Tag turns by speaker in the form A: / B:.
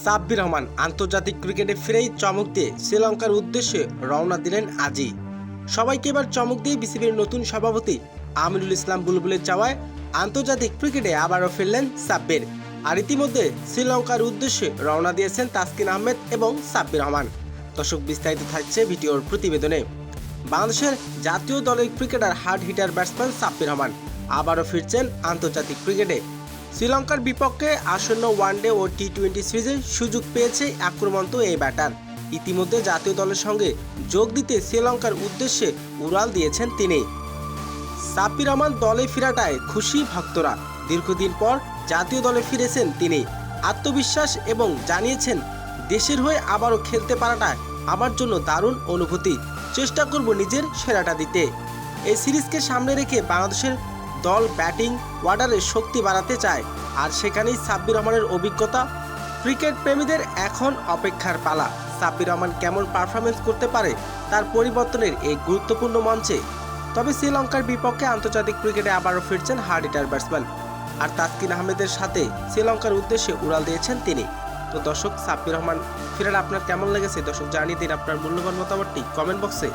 A: সাব্বির রহমান আন্তর্জাতিক ক্রিকেটে ফিরেই চমক দিয়ে শ্রীলঙ্কার উদ্দেশ্যে রওনা দিলেন আজই। সবাইকে এবার চমক দিয়ে বিসিবির নতুন সভাপতি আমিনুল ইসলাম বুলবুলের চাওয়ায় আন্তর্জাতিক ক্রিকেটে আবারও ফিরলেন সাব্বির। আর ইতিমধ্যে শ্রীলঙ্কার উদ্দেশ্যে রওনা দিয়েছেন তাসকিন আহমেদ এবং সাব্বির রহমান। দর্শক, বিস্তারিত থাকছে ভিডিওর প্রতিবেদনে। বাংলাদেশের জাতীয় দলের cricketer hard hitter batsman Sabbir Rahman আবারও ফিরছেন আন্তর্জাতিক ক্রিকেটে। শ্রীলঙ্কার বিপক্ষে আসন্ন ওয়ানডে ও টি-20 সিরিজে সুযোগ পেয়েছে আক্রমন্ত এই ব্যাটার। ইতিমধ্যে জাতীয় দলের সঙ্গে যোগ দিতে শ্রীলঙ্কার উদ্দেশ্যে উড়াল দিয়েছেন তিনি। সাব্বির রহমান দলে ফেরাটায় খুশি ভক্তরা। দীর্ঘদিন পর জাতীয় দলে ফিরেছেন তিনি। আত্মবিশ্বাস এবং জানিয়েছেন, দেশের হয়ে আবারও খেলতে পারাটা আমার জন্য দারুণ অনুভূতি। চেষ্টা করব নিজের সেরাটা দিতে। এই সিরিজকে সামনে রেখে বাংলাদেশের দল ব্যাটিং অর্ডারের শক্তি বাড়াতে চায়, আর সেখানেই সাব্বির রহমানের অভিজ্ঞতা। ক্রিকেট প্রেমীদের এখন অপেক্ষার পালা। সাব্বির রহমান কেমন পারফরমেন্স করতে পারে তার পরিবর্তনের এই গুরুত্বপূর্ণ মঞ্চে। তবে শ্রীলঙ্কার বিপক্ষে আন্তর্জাতিক ক্রিকেটে আবারও ফিরছেন হার্ড হিটার ব্যাটসম্যান, আর তাসকিন আহমেদের সাথে শ্রীলঙ্কার উদ্দেশ্যে উড়াল দিয়েছেন তিনি। তো দর্শক, সাব্বির রহমান ফেরার আপনার কেমন লেগেছে? দর্শক, জানিয়ে দিন আপনার মূল্যবান মতামতটি কমেন্ট বক্সে।